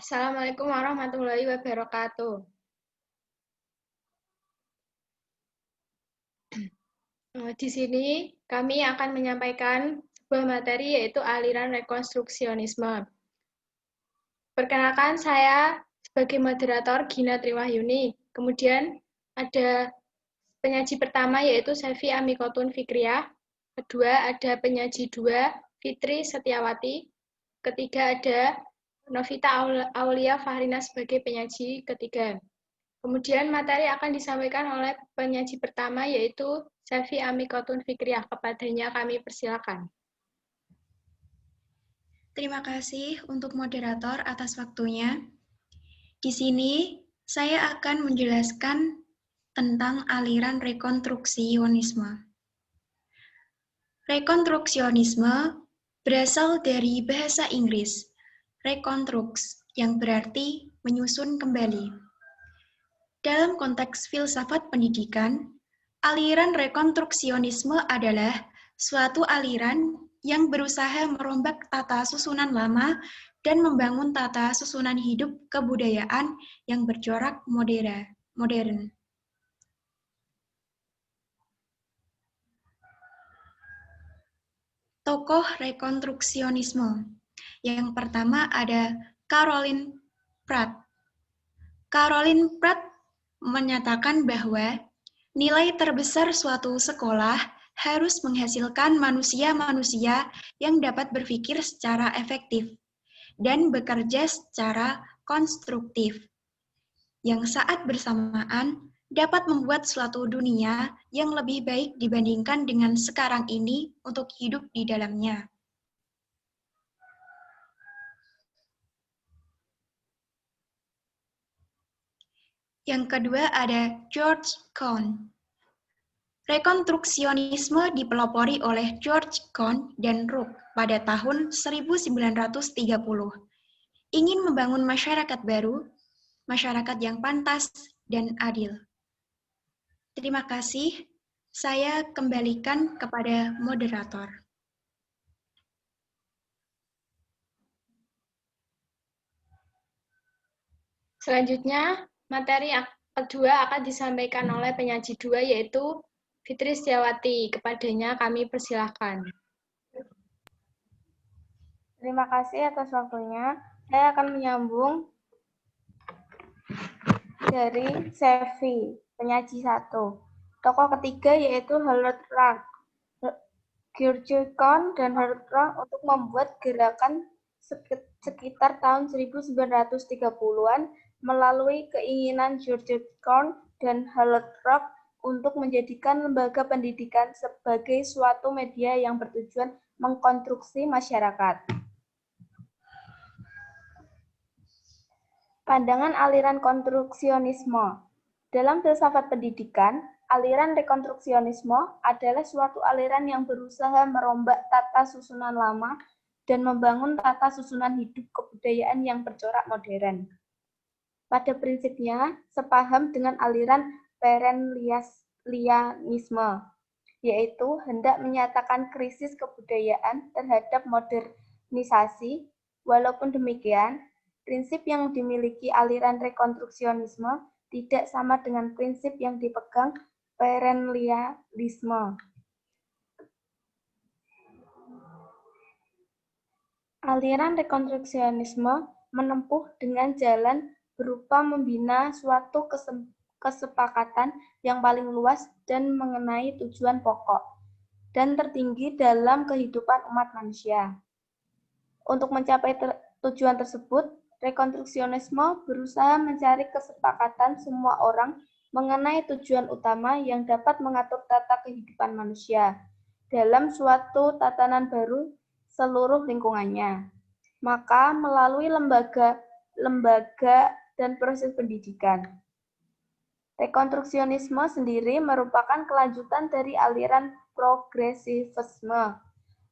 Assalamualaikum warahmatullahi wabarakatuh. Di sini kami akan menyampaikan sebuah materi yaitu aliran rekonstruksionisme. Perkenalkan, saya sebagai moderator Gina Triwahyuni. Kemudian ada penyaji pertama yaitu Selvi Amikotun Fikriah. Kedua ada penyaji dua Fitri Setiawati. Ketiga ada Novita Aulia Fahrina sebagai penyaji ketiga. Kemudian materi akan disampaikan oleh penyaji pertama yaitu Selvi Amikotun Fikriah. Kepadanya kami persilakan. Terima kasih untuk moderator atas waktunya. Di sini saya akan menjelaskan tentang aliran rekonstruksionisme. Rekonstruksionisme berasal dari bahasa Inggris, reconstruct, yang berarti menyusun kembali. Dalam konteks filsafat pendidikan, aliran rekonstruksionisme adalah suatu aliran yang berusaha merombak tata susunan lama dan membangun tata susunan hidup kebudayaan yang bercorak modern. Tokoh rekonstruksionisme. Yang pertama ada Caroline Pratt. Caroline Pratt menyatakan bahwa nilai terbesar suatu sekolah harus menghasilkan manusia-manusia yang dapat berpikir secara efektif dan bekerja secara konstruktif, yang saat bersamaan dapat membuat suatu dunia yang lebih baik dibandingkan dengan sekarang ini untuk hidup di dalamnya. Yang kedua ada George Kohn. Rekonstruksionisme dipelopori oleh George Kohn dan Rook pada tahun 1930. Ingin membangun masyarakat baru, masyarakat yang pantas dan adil. Terima kasih. Saya kembalikan kepada moderator. Selanjutnya, materi kedua akan disampaikan oleh penyaji dua yaitu Fitri Setiawati. Kepadanya kami persilakan. Terima kasih atas waktunya. Saya akan menyambung dari Selvi, penyaji satu. Tokoh ketiga yaitu Harold Rank. George Kohn dan Harold Rank untuk membuat gerakan sekitar tahun 1930-an melalui keinginan George Kohn dan Harold Rank untuk menjadikan lembaga pendidikan sebagai suatu media yang bertujuan mengkonstruksi masyarakat. Pandangan aliran konstruksionisme. Dalam filsafat pendidikan, aliran rekonstruksionisme adalah suatu aliran yang berusaha merombak tata susunan lama dan membangun tata susunan hidup kebudayaan yang bercorak modern. Pada prinsipnya, sepaham dengan aliran perennialisme, yaitu hendak menyatakan krisis kebudayaan terhadap modernisasi. Walaupun demikian, prinsip yang dimiliki aliran rekonstruksionisme tidak sama dengan prinsip yang dipegang perennialisme. Aliran rekonstruksionisme menempuh dengan jalan berupa membina suatu kesepakatan yang paling luas dan mengenai tujuan pokok dan tertinggi dalam kehidupan umat manusia. Untuk mencapai tujuan tersebut, rekonstruksionisme berusaha mencari kesepakatan semua orang mengenai tujuan utama yang dapat mengatur tata kehidupan manusia dalam suatu tatanan baru seluruh lingkungannya. Maka melalui lembaga dan proses pendidikan. Rekonstruksionisme sendiri merupakan kelanjutan dari aliran progresivisme.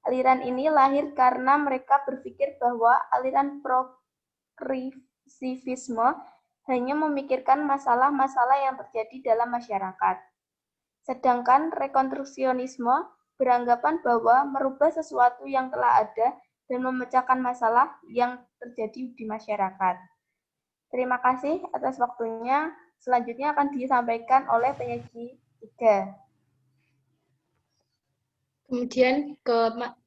Aliran ini lahir karena mereka berpikir bahwa aliran progresivisme hanya memikirkan masalah-masalah yang terjadi dalam masyarakat. Sedangkan rekonstruksionisme beranggapan bahwa merubah sesuatu yang telah ada dan memecahkan masalah yang terjadi di masyarakat. Terima kasih atas waktunya. Selanjutnya akan disampaikan oleh penyaji 3. Kemudian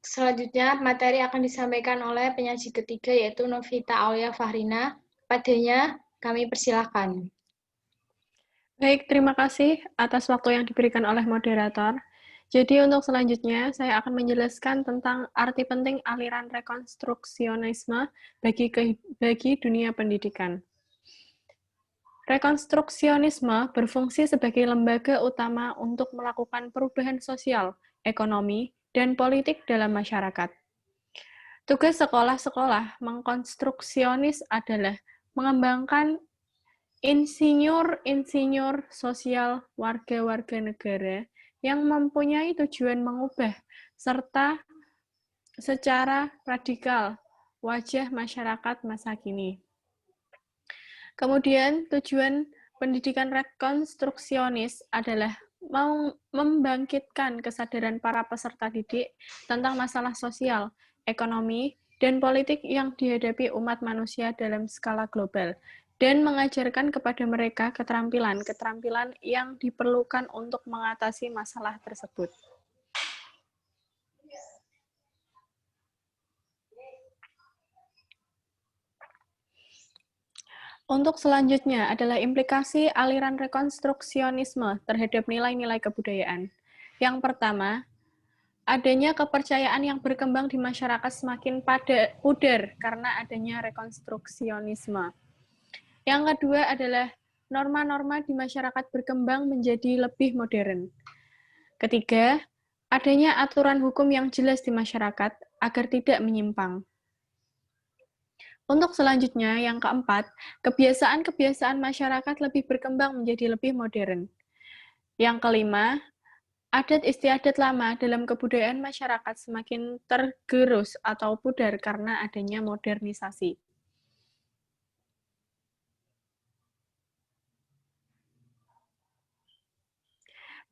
selanjutnya materi akan disampaikan oleh penyaji ketiga yaitu Novita Aulia Fahrina. Padanya kami persilahkan. Baik, terima kasih atas waktu yang diberikan oleh moderator. Jadi untuk selanjutnya, saya akan menjelaskan tentang arti penting aliran rekonstruksionisme bagi dunia pendidikan. Rekonstruksionisme berfungsi sebagai lembaga utama untuk melakukan perubahan sosial, ekonomi, dan politik dalam masyarakat. Tugas sekolah-sekolah mengkonstruksionis adalah mengembangkan insinyur-insinyur sosial warga-warga negara yang mempunyai tujuan mengubah serta secara radikal wajah masyarakat masa kini. Kemudian, tujuan pendidikan rekonstruksionis adalah membangkitkan kesadaran para peserta didik tentang masalah sosial, ekonomi, dan politik yang dihadapi umat manusia dalam skala global, dan mengajarkan kepada mereka keterampilan-keterampilan yang diperlukan untuk mengatasi masalah tersebut. Untuk selanjutnya adalah implikasi aliran rekonstruksionisme terhadap nilai-nilai kebudayaan. Yang pertama, adanya kepercayaan yang berkembang di masyarakat semakin pudar karena adanya rekonstruksionisme. Yang kedua adalah norma-norma di masyarakat berkembang menjadi lebih modern. Ketiga, adanya aturan hukum yang jelas di masyarakat agar tidak menyimpang. Untuk selanjutnya, yang keempat, kebiasaan-kebiasaan masyarakat lebih berkembang menjadi lebih modern. Yang kelima, adat istiadat lama dalam kebudayaan masyarakat semakin tergerus atau pudar karena adanya modernisasi.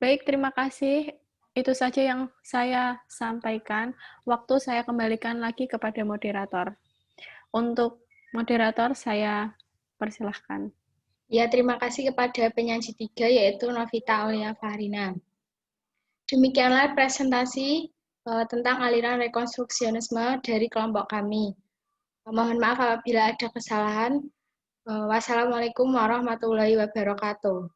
Baik, terima kasih. Itu saja yang saya sampaikan. Waktu saya kembalikan lagi kepada moderator. Untuk moderator, saya persilahkan. Ya, terima kasih kepada penyaji 3, yaitu Novita Aulia Fahrina. Demikianlah presentasi tentang aliran rekonstruksionisme dari kelompok kami. Mohon maaf apabila ada kesalahan. Wassalamualaikum warahmatullahi wabarakatuh.